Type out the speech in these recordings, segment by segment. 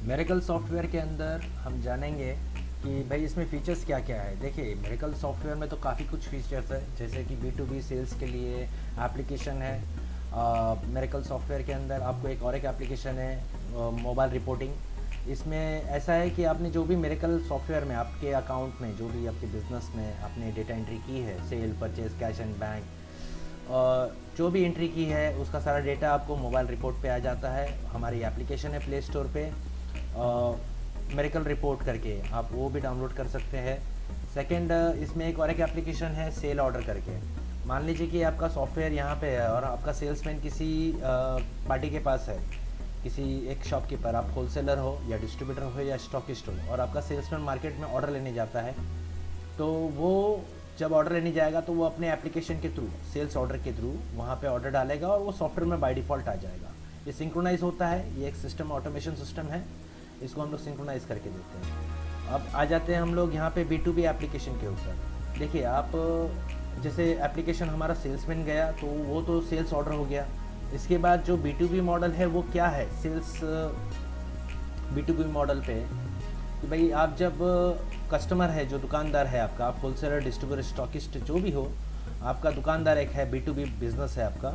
Miracle software के अंदर हम जानेंगे कि भाई इसमें फ़ीचर्स क्या क्या है। देखिए, मेरेकल सॉफ्टवेयर में तो काफ़ी कुछ फ़ीचर्स है, जैसे कि B2B सेल्स के लिए एप्लीकेशन है। मेरेकल सॉफ्टवेयर के अंदर आपको एक एप्लीकेशन है, मोबाइल रिपोर्टिंग। इसमें ऐसा है कि आपने जो भी मेरेकल सॉफ्टवेयर में आपके अकाउंट में जो भी आपके बिज़नेस में आपने डेटा एंट्री की है, sale, purchase, cash and bank, जो भी एंट्री की है उसका सारा डेटा आपको मोबाइल रिपोर्ट पे आ जाता है। हमारी एप्लीकेशन है प्ले स्टोर पे, मेरेकल रिपोर्ट करके, आप वो भी डाउनलोड कर सकते हैं। सेकंड, इसमें एक एप्लीकेशन है सेल ऑर्डर करके। मान लीजिए कि आपका सॉफ्टवेयर यहाँ पे है और आपका सेल्समैन किसी पार्टी के पास है, किसी एक शॉपकीपर, आप होलसेलर हो या डिस्ट्रीब्यूटर हो या स्टॉकिस्ट हो, और आपका सेल्समैन मार्केट में ऑर्डर लेने जाता है। तो वो जब ऑर्डर लेने जाएगा तो वो अपने एप्लीकेशन के थ्रू, सेल्स ऑर्डर के थ्रू वहाँ पे ऑर्डर डालेगा और वो सॉफ्टवेयर में बाय डिफ़ॉल्ट आ जाएगा। ये सिंक्रोनाइज होता है, ये एक सिस्टम, ऑटोमेशन सिस्टम है, इसको हम लोग सिंक्रोनाइज करके देते हैं। अब आ जाते हैं हम लोग यहाँ पे B2B एप्लीकेशन के ऊपर। देखिए, आप जैसे एप्लीकेशन हमारा सेल्समैन गया तो वो तो सेल्स ऑर्डर हो गया। इसके बाद जो B2B मॉडल है वो क्या है, सेल्स B2B मॉडल पे कि भाई आप जब कस्टमर है, जो दुकानदार है आपका, आप होलसेलर, डिस्ट्रीब्यूटर, स्टॉकिस्ट जो भी हो, आपका दुकानदार एक है, B2B बिजनेस है आपका,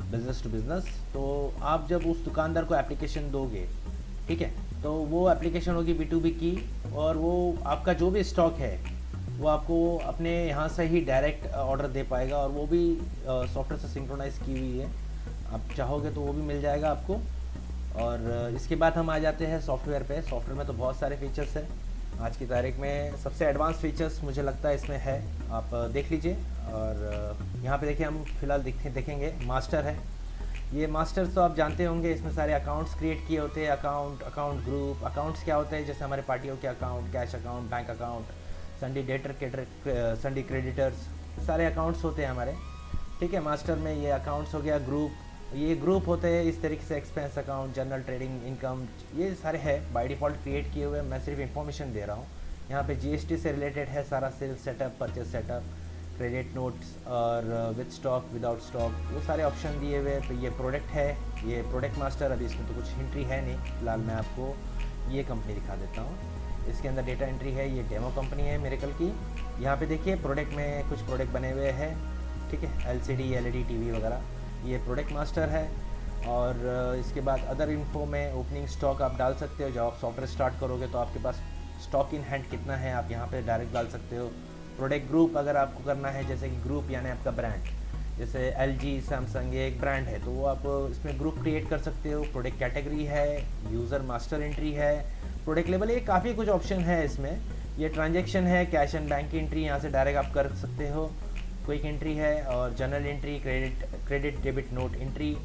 बिजनेस टू बिजनेस। तो आप जब उस दुकानदार को एप्लीकेशन दोगे, ठीक है, तो वो एप्लीकेशन होगी B2B की, और वो आपका जो भी स्टॉक है वो आपको अपने यहाँ से ही डायरेक्ट ऑर्डर दे पाएगा, और वो भी सॉफ्टवेयर से सिंक्रोनाइज की हुई है। आप चाहोगे तो वो भी मिल जाएगा आपको। और इसके बाद हम आ जाते हैं सॉफ्टवेयर पे। सॉफ्टवेयर में तो बहुत सारे फीचर्स हैं। आज की तारीख में सबसे एडवांस फीचर्स मुझे लगता है इसमें है, आप देख लीजिए। और यहाँ पे देखिए, हम फिलहाल देखेंगे मास्टर है। ये मास्टर्स तो आप जानते होंगे, इसमें सारे अकाउंट्स क्रिएट किए होते हैं। Account group. अकाउंट्स क्या होते हैं, जैसे हमारे पार्टियों के account, cash account, bank account, Sunday debtor, Sunday creditors, सारे अकाउंट्स होते हैं हमारे। ठीक है, मास्टर में ये अकाउंट्स हो गया। ग्रुप, ये ग्रुप होते हैं इस तरीके से, expense account, general, trading, income, ये सारे है बाय डिफ़ॉल्ट क्रिएट किए हुए। मैं सिर्फ इन्फॉर्मेशन दे रहा हूँ। यहाँ पे GST से रिलेटेड है सारा, sales setup, purchase setup, credit notes, और विद स्टॉक, विदाउट स्टॉक, वो सारे ऑप्शन दिए हुए। तो ये प्रोडक्ट है, ये प्रोडक्ट मास्टर। अभी इसमें तो कुछ एंट्री है नहीं फिलहाल। मैं आपको ये कंपनी दिखा देता हूँ, इसके अंदर डेटा एंट्री है। ये डेमो कंपनी है मेरेकल की। यहाँ पे देखिए, प्रोडक्ट में कुछ प्रोडक्ट बने हुए हैं, ठीक है, LCD, LED टीवी वगैरह, ये प्रोडक्ट मास्टर है। और इसके बाद अदर इन्फो में ओपनिंग स्टॉक आप डाल सकते हो। जब आप सॉफ्टवेयर स्टार्ट करोगे तो आपके पास स्टॉक इन हैंड कितना है, आप यहाँ पे डायरेक्ट डाल सकते हो। प्रोडक्ट ग्रुप अगर आपको करना है, जैसे कि ग्रुप यानी आपका ब्रांड, जैसे LG, सैमसंग, ये एक ब्रांड है, तो वो आप इसमें ग्रुप क्रिएट कर सकते हो। प्रोडक्ट कैटेगरी है, यूज़र मास्टर एंट्री है, प्रोडक्ट लेवल, ये काफ़ी कुछ ऑप्शन है इसमें। ये ट्रांजेक्शन है, कैश एंड बैंक की एंट्री यहाँ से डायरेक्ट आप कर सकते हो। क्विक एंट्री है, और general entry, credit debit note entry,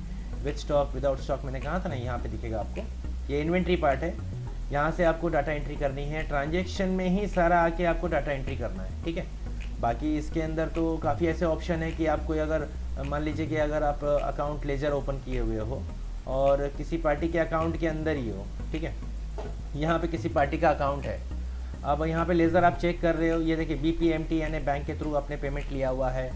with stock, without stock मैंने कहा था ना, यहाँ पे दिखेगा आपको। ये इन्वेंट्री पार्ट है, यहाँ से आपको डाटा एंट्री करनी है। ट्रांजेक्शन में ही सारा आके आपको डाटा एंट्री करना है, ठीक है। बाकी इसके अंदर तो काफ़ी ऐसे ऑप्शन है कि आपको अगर मान लीजिए कि अगर आप अकाउंट लेजर ओपन किए हुए हो और किसी पार्टी के अकाउंट के अंदर ही हो, ठीक है, यहाँ पे किसी पार्टी का अकाउंट है, अब यहाँ पे लेज़र आप चेक कर रहे हो, ये देखिए BPMT यानी बैंक के थ्रू आपने पेमेंट लिया हुआ है,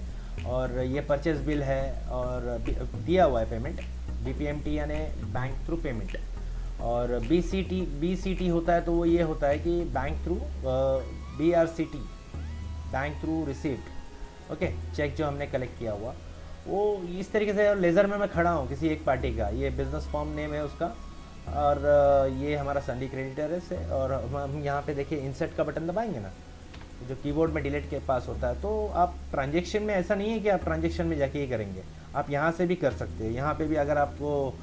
और ये परचेज बिल है और दिया हुआ है पेमेंट। BPMT यानी बैंक थ्रू पेमेंट, और BCT होता है, तो वो ये होता है कि bank through, BRCT bank through receipt, okay, check जो हमने कलेक्ट किया हुआ वो इस तरीके से। और लेज़र में मैं खड़ा हूँ किसी एक पार्टी का, ये बिज़नेस फॉर्म नेम है उसका, और ये हमारा संडे क्रेडिटर है से। और हम यहाँ पे देखिए इंसर्ट का बटन दबाएंगे ना, जो कीबोर्ड में डिलीट के पास होता है, तो आप ट्रांजेक्शन में ऐसा नहीं है कि आप ट्रांजेक्शन में जाके ही करेंगे, आप यहाँ से भी कर सकते हैं। यहाँ पे भी अगर आपको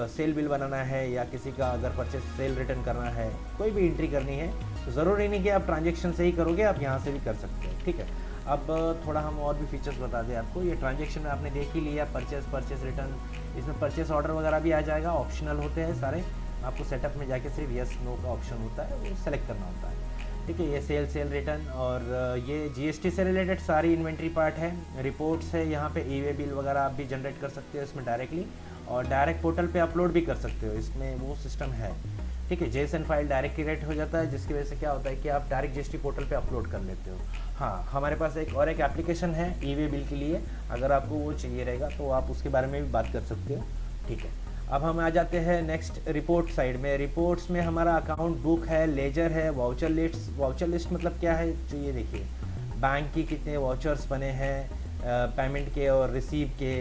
सेल बिल बनाना है या किसी का अगर परचेस सेल रिटर्न करना है, कोई भी एंट्री करनी है, तो ज़रूरी नहीं कि आप ट्रांजेक्शन से ही करोगे, आप यहाँ से भी कर सकते हैं, ठीक है। अब थोड़ा हम और भी फीचर्स बता दें आपको। ये ट्रांजेक्शन में आपने देख ही लिया, परचेस रिटर्न, इसमें परचेस ऑर्डर वगैरह भी आ जाएगा, ऑप्शनल होते हैं सारे। आपको सेटअप में जाके सिर्फ यस नो का ऑप्शन होता है, वो सेलेक्ट करना होता है, ठीक है। ये सेल रिटर्न, और ये GST से रिलेटेड सारी इन्वेंट्री पार्ट है। रिपोर्ट्स है, यहाँ पे ई वे बिल वगैरह आप भी जनरेट कर सकते हो इसमें डायरेक्टली, और डायरेक्ट पोर्टल पे अपलोड भी कर सकते हो, इसमें वो सिस्टम है, ठीक है। JSON फाइल डायरेक्ट क्रिएट हो जाता है, जिसकी वजह से क्या होता है कि आप डायरेक्ट GST पोर्टल पे अपलोड कर लेते हो। हाँ, हमारे पास एक एप्लीकेशन है ई वे बिल के लिए, अगर आपको वो चाहिए रहेगा तो आप उसके बारे में भी बात कर सकते हो, ठीक है। अब हम आ जाते हैं नेक्स्ट रिपोर्ट साइड में। रिपोर्ट्स में हमारा अकाउंट बुक है, लेजर है, वाउचर लिस्ट मतलब क्या है, जो ये देखिए बैंक की कितने वाउचर्स बने हैं पेमेंट के और रिसीव के,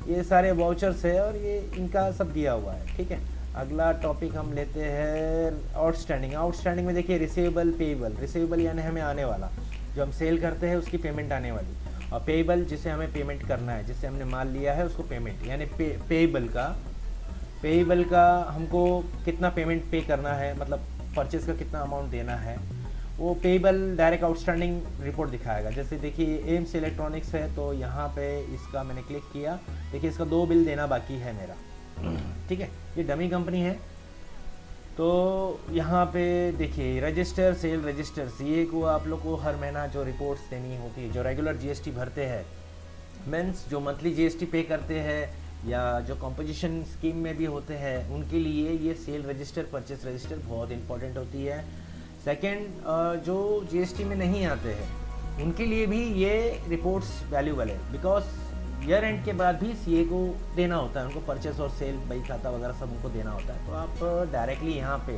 ये सारे वाउचर्स है और ये इनका सब दिया हुआ है। ठीक है, अगला टॉपिक हम लेते हैं आउटस्टैंडिंग में देखिए रिसीवेबल यानी हमें आने वाला, जो हम सेल करते हैं उसकी पेमेंट आने वाली, और पेएबल जिसे हमें पेमेंट करना है, जिससे हमने माल लिया है उसको पेमेंट, यानी पेएबल का हमको कितना पेमेंट पे करना है, मतलब परचेज का कितना अमाउंट देना है, वो पेएबल डायरेक्ट आउटस्टैंडिंग रिपोर्ट दिखाएगा। जैसे देखिए एम्स इलेक्ट्रॉनिक्स है, तो यहाँ पे इसका मैंने क्लिक किया, देखिए इसका 2 बिल देना बाकी है मेरा। ठीक है, ये डमी कंपनी है। तो यहाँ पे देखिए रजिस्टर सेल रजिस्टर सीए को आप लोग को हर महीना जो रिपोर्ट्स देनी होती है, जो रेगुलर जीएसटी भरते हैं, मीन्स जो मंथली जीएसटी पे करते हैं या जो कंपोजिशन स्कीम में भी होते हैं, उनके लिए ये सेल रजिस्टर परचेस रजिस्टर बहुत इंपॉर्टेंट होती है। सेकंड, जो जीएसटी में नहीं आते हैं उनके लिए भी ये रिपोर्ट्स वैल्यूबल है, बिकॉज ईयर एंड के बाद भी सीए को देना होता है, उनको परचेस और सेल बही खाता वगैरह सब उनको देना होता है। तो आप डायरेक्टली यहाँ पे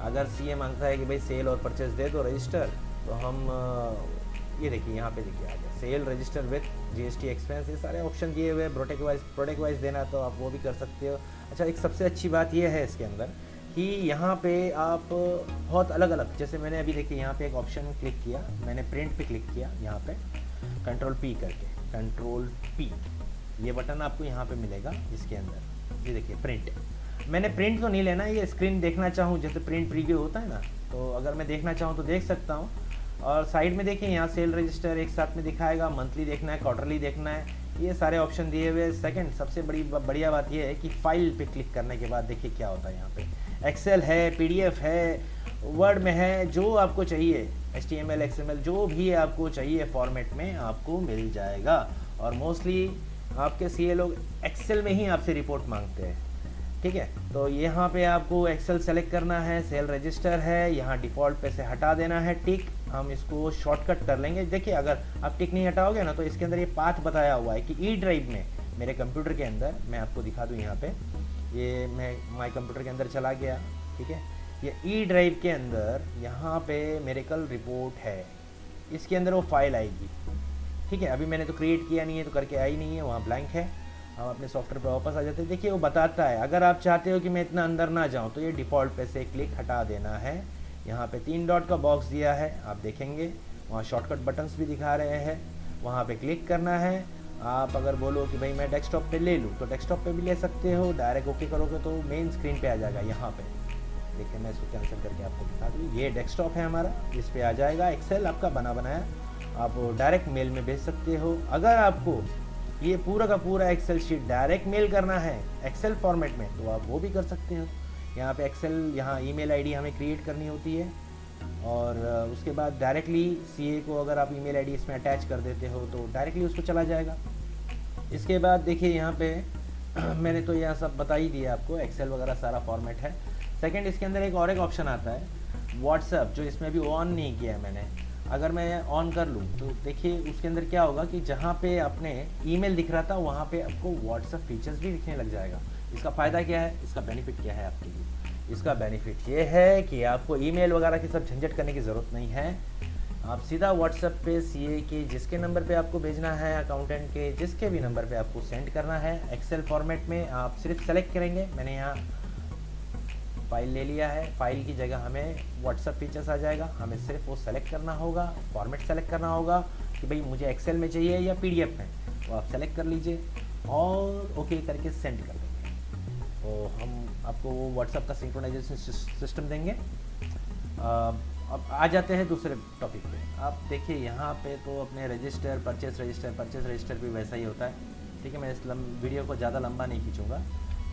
अगर सीए मांगता है कि भाई सेल और परचेस दे दो रजिस्टर, तो हम ये देखिए यहाँ पे देखिए आ गया cell register with GST expense, ये सारे ऑप्शन दिए हुए। प्रोडक्ट वाइज देना तो आप वो भी कर सकते हो। अच्छा, एक सबसे अच्छी बात ये है इसके अंदर कि यहाँ पे आप बहुत अलग अलग, जैसे मैंने अभी देखिए यहाँ पे एक ऑप्शन क्लिक किया, मैंने प्रिंट पे क्लिक किया, यहाँ पे कंट्रोल पी ये बटन आपको यहाँ पे मिलेगा इसके अंदर। ये देखिए प्रिंट, मैंने प्रिंट तो नहीं लेना, ये स्क्रीन देखना चाहूँ जैसे प्रिंट प्रीव्यू होता है ना, तो अगर मैं देखना चाहूँ तो देख सकता हूँ। और साइड में देखिए यहाँ सेल रजिस्टर एक साथ में दिखाएगा, मंथली देखना है, क्वार्टरली देखना है, ये सारे ऑप्शन दिए हुए। सेकंड सबसे बढ़िया बात ये है कि फाइल पे क्लिक करने के बाद देखिए क्या होता है, यहाँ पे एक्सेल है, पीडीएफ है, वर्ड में है, जो आपको चाहिए HTML XML जो भी आपको चाहिए फॉर्मेट में आपको मिल जाएगा। और मोस्टली आपके सीए लोग एक्सेल में ही आपसे रिपोर्ट मांगते हैं। ठीक है, तो यहाँ पे आपको एक्सेल सेलेक्ट करना है, सेल रजिस्टर है, यहाँ डिफ़ॉल्ट पे से हटा देना है टिक, हम इसको शॉर्टकट कर लेंगे। देखिए अगर आप टिक नहीं हटाओगे ना, तो इसके अंदर ये पाथ बताया हुआ है कि ई ड्राइव में मेरे कंप्यूटर के अंदर, मैं आपको दिखा दूँ यहाँ पे, ये मैं माई कंप्यूटर के अंदर चला गया। ठीक है, ये ई ड्राइव के अंदर यहाँ पे मेरेकल रिपोर्ट है, इसके अंदर वो फाइल आएगी। ठीक है, अभी मैंने तो क्रिएट किया नहीं है तो करके आई नहीं है, वहाँ ब्लैंक है। हम अपने सॉफ्टवेयर पर वापस आ जाते हैं। देखिए वो बताता है, अगर आप चाहते हो कि मैं इतना अंदर ना जाऊँ तो ये डिफ़ॉल्ट पे से क्लिक हटा देना है। यहाँ पे 3 डॉट का बॉक्स दिया है, आप देखेंगे वहाँ शॉर्टकट बटन्स भी दिखा रहे हैं, वहाँ पे क्लिक करना है। आप अगर बोलो कि भाई मैं डेस्कटॉप पे ले लूँ तो डेस्कटॉप पे भी ले सकते हो, डायरेक्ट ओके करोगे तो मेन स्क्रीन पे आ जाएगा। यहाँ पे देखिए मैं इसको कैंसिल करके आपको दिखा दूँ, ये डेस्कटॉप है हमारा, इस पे आ जाएगा एक्सेल आपका बना बनाया, आप डायरेक्ट मेल में भेज सकते हो। अगर आपको ये पूरा का पूरा एक्सेल शीट डायरेक्ट मेल करना है एक्सेल फॉर्मेट में, तो आप वो भी कर सकते हो। यहाँ पे एक्सेल, यहाँ ईमेल आईडी हमें क्रिएट करनी होती है, और उसके बाद डायरेक्टली सीए को अगर आप ईमेल आईडी इसमें अटैच कर देते हो तो डायरेक्टली उसको चला जाएगा। इसके बाद देखिए यहाँ पे मैंने तो यहाँ सब बता ही दिया आपको, एक्सेल वगैरह सारा फॉर्मेट है। सेकंड, इसके अंदर एक और एक ऑप्शन आता है व्हाट्सएप, जो इसमें अभी ऑन नहीं किया है मैंने। अगर मैं ऑन कर लूँ तो देखिए उसके अंदर क्या होगा कि जहाँ पे आपने ईमेल दिख रहा था वहाँ पे आपको व्हाट्सएप फीचर्स भी दिखने लग जाएगा। इसका फ़ायदा क्या है, इसका बेनिफिट क्या है आपके लिए? इसका बेनिफिट ये है कि आपको ईमेल वगैरह की सब झंझट करने की ज़रूरत नहीं है। आप सीधा व्हाट्सएप पे सीए के जिसके नंबर पे आपको भेजना है, अकाउंटेंट के जिसके भी नंबर पे आपको सेंड करना है, एक्सेल फॉर्मेट में आप सिर्फ सेलेक्ट करेंगे। मैंने यहाँ फाइल ले लिया है, फाइल की जगह हमें व्हाट्सएप फीचर्स आ जाएगा, हमें सिर्फ वो सेलेक्ट करना होगा, फॉर्मेट सेलेक्ट करना होगा कि भाई मुझे एक्सेल में चाहिए या पीडीएफ में, तो आप सेलेक्ट कर लीजिए और ओके करके सेंड कर देंगे। तो हम आपको वो व्हाट्सएप का सिंक्रोनाइजेशन सिस्टम देंगे। अब आ जाते हैं दूसरे टॉपिक पे। आप देखिए यहाँ पे तो अपने रजिस्टर परचेस रजिस्टर भी वैसा ही होता है। ठीक है, मैं इस वीडियो को ज़्यादा लंबा नहीं खींचूँगा,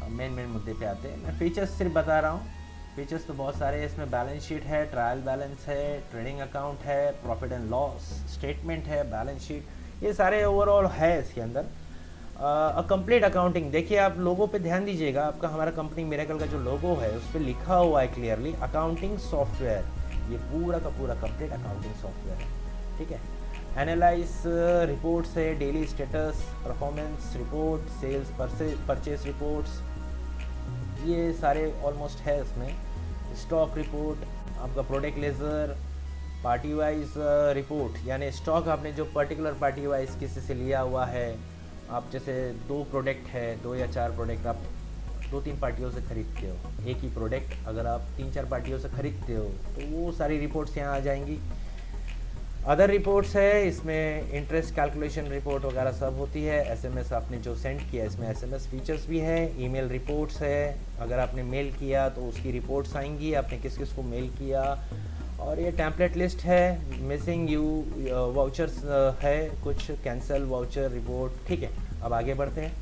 मेन मुद्दे पे आते हैं। मैं फीचर्स सिर्फ बता रहा हूँ, फीचर्स तो बहुत सारे हैं इसमें। बैलेंस शीट है, ट्रायल बैलेंस है, ट्रेडिंग अकाउंट है, प्रॉफिट एंड लॉस स्टेटमेंट है, बैलेंस शीट, ये सारे ओवरऑल है इसके अंदर। कंप्लीट अकाउंटिंग, देखिए आप लोगों पे ध्यान दीजिएगा, आपका हमारा कंपनी मिरेकल का जो लोगो है उस पर लिखा हुआ है क्लियरली अकाउंटिंग सॉफ्टवेयर, ये पूरा का पूरा कंप्लीट अकाउंटिंग सॉफ्टवेयर है। ठीक है, एनालाइज रिपोर्ट्स है, daily status, performance report, sales purchase reports, ये सारे ऑलमोस्ट है इसमें। स्टॉक रिपोर्ट, आपका product ledger, party wise report, यानी स्टॉक आपने जो पर्टिकुलर पार्टी वाइज किसी से लिया हुआ है, आप जैसे 2 प्रोडक्ट है, 2 या 4 प्रोडक्ट आप 2-3 पार्टियों से खरीदते हो, एक ही प्रोडक्ट अगर आप 3-4 पार्टियों से खरीदते हो तो वो सारी रिपोर्ट्स यहाँ आ जाएंगी। अदर रिपोर्ट्स है, इसमें इंटरेस्ट कैलकुलेशन रिपोर्ट वगैरह सब होती है। एसएमएस आपने जो सेंड किया, इसमें एसएमएस फीचर्स भी है। ईमेल रिपोर्ट्स है, अगर आपने मेल किया तो उसकी रिपोर्ट्स आएंगी, आपने किस किस को मेल किया। और ये टेम्पलेट लिस्ट है, मिसिंग यू वाउचर्स है, कुछ कैंसल वाउचर रिपोर्ट। ठीक है, अब आगे बढ़ते हैं।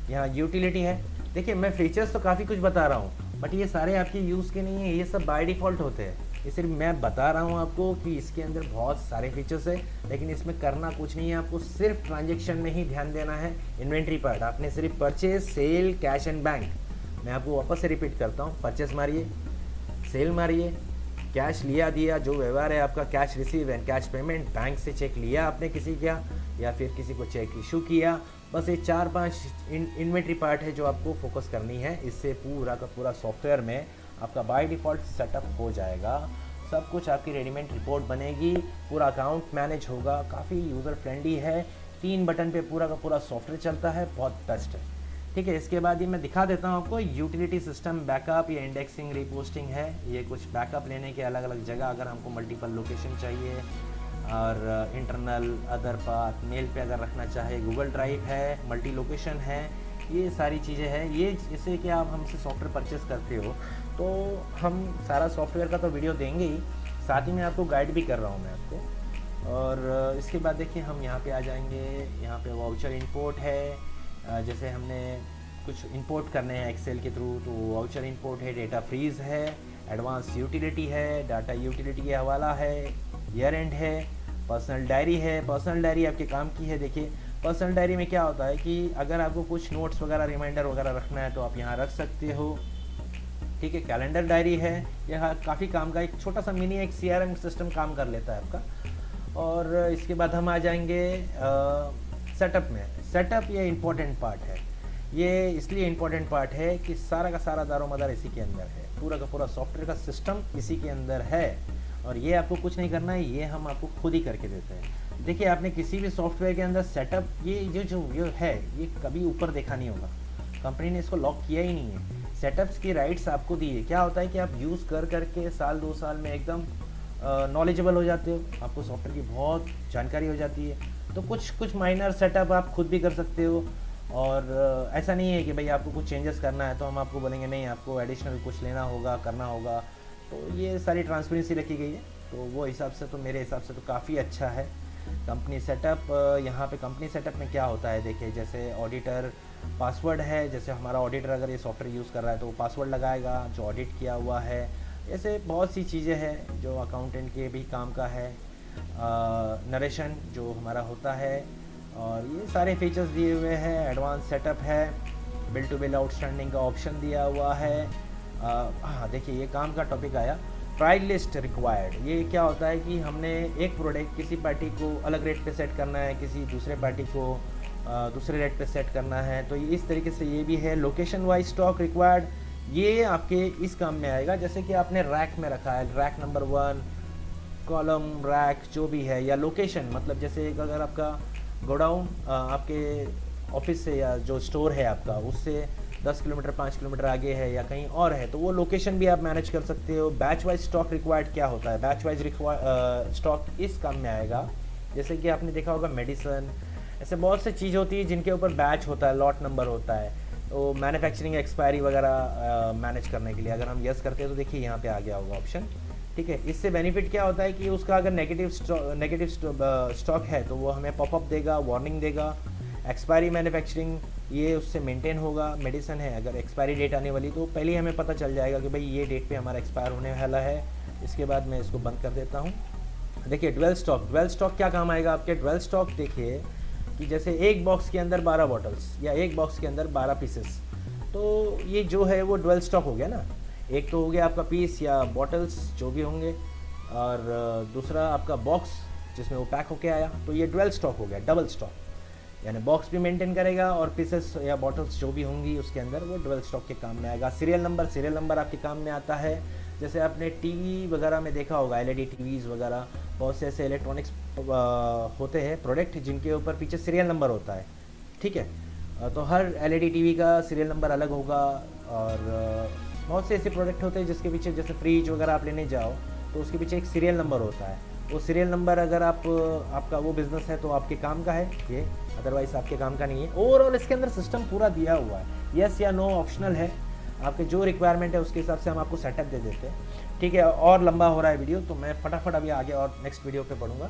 यहाँ यूटिलिटी है। देखिए मैं फीचर्स तो काफ़ी कुछ बता रहा हूँ, बट ये सारे आपके यूज़ के नहीं है, ये सब बाय डिफ़ॉल्ट होते हैं। ये सिर्फ मैं बता रहा हूँ आपको कि इसके अंदर बहुत सारे फीचर्स है, लेकिन इसमें करना कुछ नहीं है, आपको सिर्फ ट्रांजेक्शन में ही ध्यान देना है। इन्वेंट्री पार्ट आपने सिर्फ purchase, sale, cash and bank. मैं आपको वापस से रिपीट करता हूँ, परचेज मारिए, सेल मारिए, कैश लिया दिया, जो व्यवहार है आपका, cash receive and cash payment, bank से चेक लिया आपने किसी का या फिर किसी को चेक इशू किया। बस ये 4-5 इन्वेंट्री पार्ट है जो आपको फोकस करनी है। इससे पूरा का पूरा सॉफ्टवेयर में आपका बाय डिफ़ॉल्ट सेटअप हो जाएगा। सब कुछ आपकी रेडीमेड रिपोर्ट बनेगी, पूरा अकाउंट मैनेज होगा, काफ़ी यूज़र फ्रेंडली है। 3 बटन पे पूरा का पूरा सॉफ्टवेयर चलता है, बहुत बेस्ट है। ठीक है, इसके बाद ये मैं दिखा देता हूँ आपको यूटिलिटी सिस्टम बैकअप, ये इंडेक्सिंग रिपोस्टिंग है। ये कुछ बैकअप लेने के अलग अलग जगह, अगर हमको मल्टीपल लोकेशन चाहिए और इंटरनल अदर पाथ, मेल पे अगर रखना चाहे, गूगल ड्राइव है, मल्टी लोकेशन है, ये सारी चीज़ें हैं। ये जैसे कि आप हमसे सॉफ्टवेयर परचेस करते हो तो हम सारा सॉफ्टवेयर का तो वीडियो देंगे ही, साथ ही में आपको गाइड भी कर रहा हूँ मैं आपको। और इसके बाद देखिए हम यहाँ पे आ जाएंगे। यहाँ पे वाउचर इंपोर्ट है, जैसे हमने कुछ इंपोर्ट करने हैं एक्सेल के थ्रू तो वाउचर इंपोर्ट है, डेटा फ्रीज है, एडवांस यूटिलिटी है, डाटा यूटिलिटी के हवाला है, ईयर एंड है, पर्सनल डायरी है। पर्सनल डायरी आपके काम की है। देखिए पर्सनल डायरी में क्या होता है कि अगर आपको कुछ नोट्स वगैरह, रिमाइंडर वगैरह रखना है तो आप यहाँ रख सकते हो। ठीक है, कैलेंडर डायरी है, यह काफ़ी काम का एक छोटा सा मिनी एक CRM सिस्टम काम कर लेता है आपका। और इसके बाद हम आ जाएंगे सेटअप में। सेटअप ये इम्पोर्टेंट पार्ट है। ये इसलिए इम्पोर्टेंट पार्ट है कि सारा का सारा दारोमदार इसी के अंदर है, पूरा का पूरा सॉफ्टवेयर का सिस्टम इसी के अंदर है। और ये आपको कुछ नहीं करना है, ये हम आपको खुद ही करके देते हैं। देखिए आपने किसी भी सॉफ्टवेयर के अंदर सेटअप, ये जो है ये कभी ऊपर देखा नहीं होगा, कंपनी ने इसको लॉक किया ही नहीं है। सेटअप्स की राइट्स आपको दी है। क्या होता है कि आप यूज़ कर करके साल 2 साल में एकदम नॉलेजेबल हो जाते हो, आपको सॉफ्टवेयर की बहुत जानकारी हो जाती है। तो कुछ माइनर सेटअप आप खुद भी कर सकते हो। और ऐसा नहीं है कि भाई आपको कुछ चेंजेस करना है तो हम आपको बोलेंगे नहीं, आपको एडिशनल कुछ लेना होगा, करना होगा। तो ये सारी ट्रांसपेरेंसी रखी गई है, तो वो हिसाब से तो मेरे हिसाब से तो काफ़ी अच्छा है। कंपनी सेटअप, यहाँ पे कंपनी सेटअप में क्या होता है, देखिए जैसे ऑडिटर पासवर्ड है, जैसे हमारा ऑडिटर अगर ये सॉफ्टवेयर यूज़ कर रहा है तो वो पासवर्ड लगाएगा जो ऑडिट किया हुआ है। ऐसे बहुत सी चीज़ें हैं जो अकाउंटेंट के भी काम का है। नरेशन जो हमारा होता है, और ये सारे फीचर्स दिए हुए हैं। एडवांस सेटअप है, बिल टू बिल आउटस्टैंडिंग का ऑप्शन दिया हुआ है। हाँ देखिए ये काम का टॉपिक आया, प्राइस लिस्ट रिक्वायर्ड। ये क्या होता है कि हमने एक प्रोडक्ट किसी पार्टी को अलग रेट पे सेट करना है, किसी दूसरे पार्टी को दूसरे रेट पे सेट करना है, तो इस तरीके से ये भी है। लोकेशन वाइज स्टॉक रिक्वायर्ड, ये आपके इस काम में आएगा। जैसे कि आपने रैक में रखा है, रैक नंबर 1, कॉलम, रैक जो भी है, या लोकेशन मतलब जैसे अगर आपका गोडाउन आपके ऑफिस से या जो स्टोर है आपका उससे 10 किलोमीटर 5 किलोमीटर आगे है या कहीं और है, तो वो लोकेशन भी आप मैनेज कर सकते हो। बैच वाइज स्टॉक रिक्वायर्ड क्या होता है, बैच वाइज स्टॉक इस काम में आएगा। जैसे कि आपने देखा होगा मेडिसन, ऐसे बहुत सी चीज़ होती है जिनके ऊपर बैच होता है, लॉट नंबर होता है, तो मैन्युफैक्चरिंग एक्सपायरी वगैरह मैनेज करने के लिए अगर हम यस करते हैं तो देखिए यहाँ पे आ गया होगा ऑप्शन। ठीक है, इससे बेनिफिट क्या होता है कि उसका अगर नेगेटिव स्टॉक है तो वो हमें पॉपअप देगा, वार्निंग देगा। एक्सपायरी मैन्युफैक्चरिंग ये उससे मेंटेन होगा। मेडिसिन है, अगर एक्सपायरी डेट आने वाली तो पहले ही हमें पता चल जाएगा कि भाई ये डेट पे हमारा एक्सपायर होने वाला है। इसके बाद मैं इसको बंद कर देता हूँ। देखिए ड्वेल स्टॉक क्या काम आएगा आपके। ड्वेल स्टॉक देखिए कि जैसे एक बॉक्स के अंदर 12 बॉटल्स या एक बॉक्स के अंदर 12 पीसेस, तो ये जो है वो ड्वेल स्टॉक हो गया ना। एक तो हो गया आपका पीस या बॉटल्स जो भी होंगे, और दूसरा आपका बॉक्स जिसमें वो पैक होके आया, तो ये ड्वेल स्टॉक हो गया, डबल स्टॉक। यानी बॉक्स भी मेंटेन करेगा और पीसेस या बॉटल्स जो भी होंगी उसके अंदर वो डबल स्टॉक के काम में आएगा। सीरियल नंबर आपके काम में आता है। जैसे आपने टीवी वगैरह में देखा होगा, एलईडी टीवीज़ वगैरह, बहुत से ऐसे इलेक्ट्रॉनिक्स होते हैं प्रोडक्ट जिनके ऊपर पीछे सीरियल नंबर होता है, ठीक है। तो हर एलईडी टीवी का सीरियल नंबर अलग होगा। और बहुत से ऐसे प्रोडक्ट होते हैं जिसके पीछे, जैसे फ्रिज वगैरह आप लेने जाओ तो उसके पीछे एक सीरियल नंबर होता है। वो सीरियल नंबर अगर आपका वो बिज़नेस है तो आपके काम का है ये, अदरवाइज़ आपके काम का नहीं है। ओवरऑल इसके अंदर सिस्टम पूरा दिया हुआ है, यस या नो ऑप्शनल है, आपके जो रिक्वायरमेंट है उसके हिसाब से हम आपको सेटअप दे देते हैं, ठीक है। और लंबा हो रहा है वीडियो तो मैं फटाफट अभी आगे और नेक्स्ट वीडियो पे पढ़ूंगा,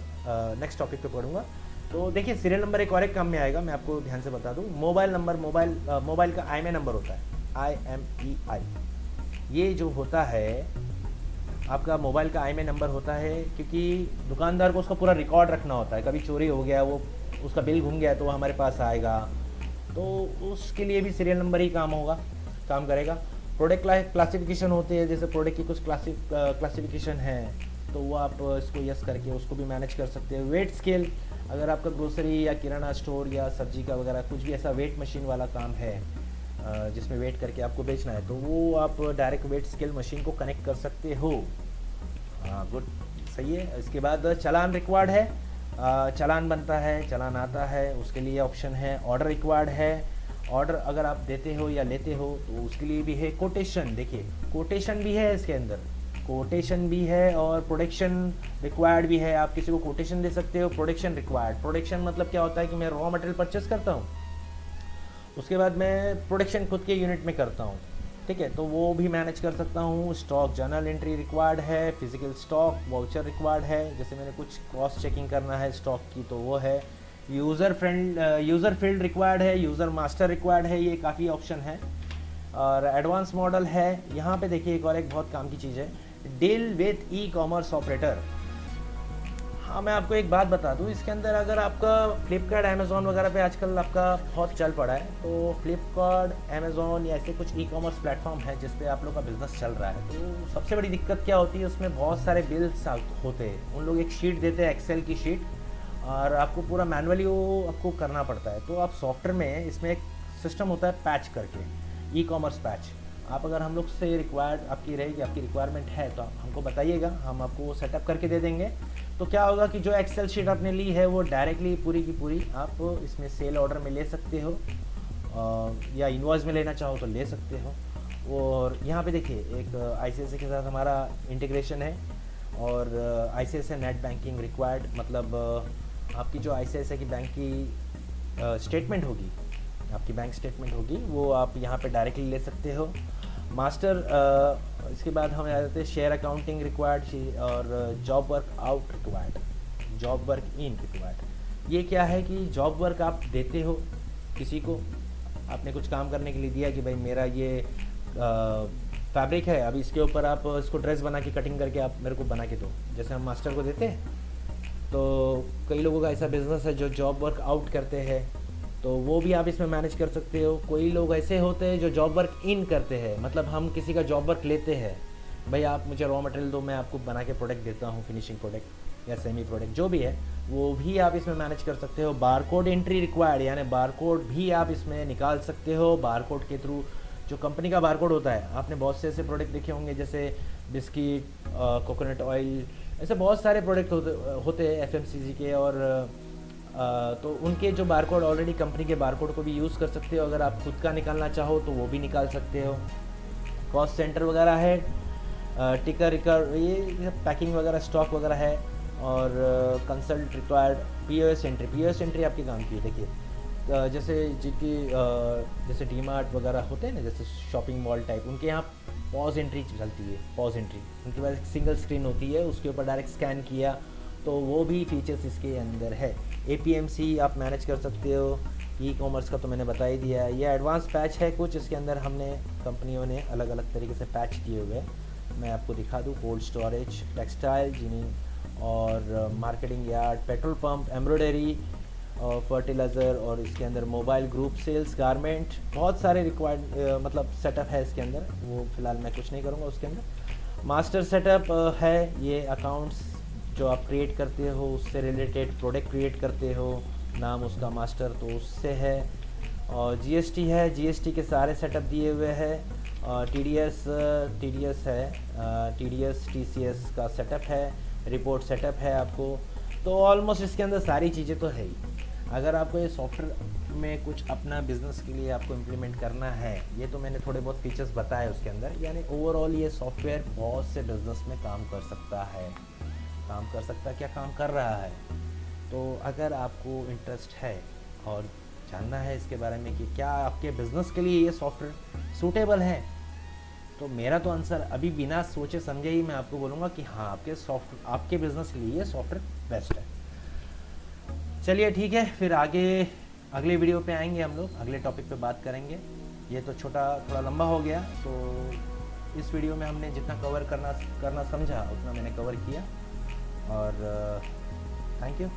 नेक्स्ट टॉपिक पे पढ़ूंगा। तो देखिए सीरियल नंबर एक और एक काम में आएगा, मैं आपको ध्यान से बता दूं। मोबाइल नंबर, मोबाइल का IMEI नंबर होता है, IMEI, ये जो होता है आपका मोबाइल का IMEI नंबर होता है, क्योंकि दुकानदार को उसका पूरा रिकॉर्ड रखना होता है। कभी चोरी हो गया, वो उसका बिल घूम गया तो वो हमारे पास आएगा, तो उसके लिए भी सीरियल नंबर ही काम करेगा। प्रोडक्ट क्लासिफिकेशन होते हैं, जैसे प्रोडक्ट की कुछ क्लासिफिकेशन है तो वो आप इसको यस करके उसको भी मैनेज कर सकते हैं। वेट स्केल, अगर आपका ग्रोसरी या किराना स्टोर या सब्जी का वगैरह कुछ भी ऐसा वेट मशीन वाला काम है जिसमें वेट करके आपको बेचना है, तो वो आप डायरेक्ट वेट स्केल मशीन को कनेक्ट कर सकते हो। हाँ गुड, सही है। इसके बाद चालान रिक्वायर्ड है, चालान बनता है, चालान आता है, उसके लिए ऑप्शन है। ऑर्डर रिक्वायर्ड है, ऑर्डर अगर आप देते हो या लेते हो तो उसके लिए भी है। कोटेशन, देखिए कोटेशन भी है इसके अंदर, कोटेशन भी है और प्रोडक्शन रिक्वायर्ड भी है। आप किसी को कोटेशन दे सकते हो, प्रोडक्शन रिक्वायर्ड। प्रोडक्शन मतलब क्या होता है कि मैं रॉ मटेरियल परचेस करता हूँ, उसके बाद मैं प्रोडक्शन खुद के यूनिट में करता हूँ, ठीक है, तो वो भी मैनेज कर सकता हूँ। स्टॉक जर्नल एंट्री रिक्वायर्ड है, फिजिकल स्टॉक वाउचर रिक्वायर्ड है, जैसे मैंने कुछ क्रॉस चेकिंग करना है स्टॉक की तो वो है। यूज़र फील्ड रिक्वायर्ड है, यूज़र मास्टर रिक्वायर्ड है, ये काफ़ी ऑप्शन है। और एडवांस मॉडल है। यहाँ पे देखिए एक बहुत काम की चीज़ है, डील विथ ई-कॉमर्स ऑपरेटर। हाँ मैं आपको एक बात बता दूँ, इसके अंदर अगर आपका फ्लिपकार्ट अमेज़ॉन वगैरह पे आजकल आपका बहुत चल पड़ा है, तो फ्लिपकार्ट अमेज़ॉन या ऐसे कुछ ई-कॉमर्स प्लेटफॉर्म है जिस पे आप लोग का बिज़नेस चल रहा है, तो सबसे बड़ी दिक्कत क्या होती है, उसमें बहुत सारे बिल्स होते हैं। उन लोग एक शीट देते हैं, एक्सेल की शीट, और आपको पूरा मैनुअली वो आपको करना पड़ता है। तो आप सॉफ्टवेयर में इसमें एक सिस्टम होता है पैच करके, ई-कॉमर्स पैच। आप अगर हम लोग से रिक्वायर्ड आपकी रहेगी, आपकी रिक्वायरमेंट है तो आप हमको बताइएगा, हम आपको वो सेटअप करके दे देंगे। तो क्या होगा कि जो एक्सेल शीट आपने ली है वो डायरेक्टली पूरी की पूरी आप इसमें सेल ऑर्डर में ले सकते हो, या इनवॉइस में लेना चाहो तो ले सकते हो। और यहाँ पे देखिए एक ICICI के साथ हमारा इंटीग्रेशन है, और ICICI नेट बैंकिंग रिक्वायर्ड, मतलब आपकी जो ICICI की बैंक की स्टेटमेंट होगी, आपकी बैंक स्टेटमेंट होगी, वो आप यहाँ पे डायरेक्टली ले सकते हो। मास्टर, इसके बाद हमें आ जाते हैं शेयर अकाउंटिंग रिक्वायर्ड और job work out required, job work in required. ये क्या है कि जॉब वर्क आप देते हो किसी को, आपने कुछ काम करने के लिए दिया कि भाई मेरा ये फैब्रिक है, अभी इसके ऊपर आप इसको ड्रेस बना के कटिंग करके आप मेरे को बना के दो, जैसे हम मास्टर को देते हैं। तो कई लोगों का ऐसा बिजनेस है जो जॉब वर्क आउट करते हैं, तो वो भी आप इसमें मैनेज कर सकते हो। कोई लोग ऐसे होते हैं जो जॉब वर्क इन करते हैं, मतलब हम किसी का जॉब वर्क लेते हैं, भाई आप मुझे रॉ मटेरियल दो, मैं आपको बना के प्रोडक्ट देता हूँ, फिनिशिंग प्रोडक्ट या सेमी प्रोडक्ट जो भी है, वो भी आप इसमें मैनेज कर सकते हो। बारकोड एंट्री रिक्वायर्ड, यानी बारकोड भी आप इसमें निकाल सकते हो। बारकोड के थ्रू जो कंपनी का बारकोड होता है, आपने बहुत से ऐसे प्रोडक्ट देखे होंगे जैसे बिस्किट, कोकोनट ऑयल, ऐसे बहुत सारे प्रोडक्ट होते हैं FMCG के, और तो उनके जो बारकोड ऑलरेडी कंपनी के बारकोड को भी यूज़ कर सकते हो। अगर आप खुद का निकालना चाहो तो वो भी निकाल सकते हो। कॉस्ट सेंटर वगैरह है, टिकर रिकर, ये पैकिंग वगैरह, स्टॉक वगैरह है, और कंसल्ट रिक्वायर्ड। POS एंट्री आपके काम की है। देखिए जैसे जिनकी जैसे डीमार्ट वगैरह होते हैं ना, जैसे शॉपिंग मॉल टाइप, उनके यहाँ पॉज एंट्री चलती है। पॉज एंट्री उनके पास एक सिंगल स्क्रीन होती है, उसके ऊपर डायरेक्ट स्कैन किया, तो वो भी फीचर्स इसके अंदर है। APMC आप मैनेज कर सकते हो। ई-कॉमर्स का तो मैंने बता ही दिया है। ये एडवांस पैच है कुछ, इसके अंदर हमने कंपनियों ने अलग अलग तरीके से पैच किए हुए हैं। मैं आपको दिखा दूँ, कोल्ड स्टोरेज, टेक्सटाइल, जिनिंग और marketing yard, petrol pump, embroidery और फर्टिलाइज़र, और इसके अंदर मोबाइल ग्रुप सेल्स, गारमेंट, बहुत सारे रिक्वायर्ड मतलब सेटअप है इसके अंदर। वो फ़िलहाल मैं कुछ नहीं करूँगा उसके अंदर। मास्टर सेटअप है, ये अकाउंट्स जो आप क्रिएट करते हो उससे रिलेटेड प्रोडक्ट क्रिएट करते हो, नाम उसका मास्टर, तो उससे है। और जीएसटी है, जीएसटी के सारे सेटअप दिए हुए हैं। टीडीएस है, टीडीएस टीसीएस का सेटअप है, रिपोर्ट सेटअप है आपको। तो ऑलमोस्ट इसके अंदर सारी चीज़ें तो है ही। अगर आपको ये सॉफ्टवेयर में कुछ अपना बिजनेस के लिए आपको इम्प्लीमेंट करना है, ये तो मैंने थोड़े बहुत फीचर्स बताए उसके अंदर, यानी ओवरऑल ये सॉफ्टवेयर बहुत से बिजनेस में काम कर सकता है। काम कर सकता है, क्या काम कर रहा है। तो अगर आपको इंटरेस्ट है और जानना है इसके बारे में कि क्या आपके बिजनेस के लिए ये सॉफ्टवेयर सूटेबल है, तो मेरा तो आंसर अभी बिना सोचे समझे ही मैं आपको बोलूँगा कि हाँ, आपके बिजनेस के लिए ये सॉफ्टवेयर बेस्ट है। चलिए ठीक है, फिर आगे अगले वीडियो पे आएंगे हम लोग, अगले टॉपिक पे बात करेंगे। ये तो थोड़ा लंबा हो गया, तो इस वीडियो में हमने जितना कवर करना समझा उतना मैंने कवर किया। और थैंक यू।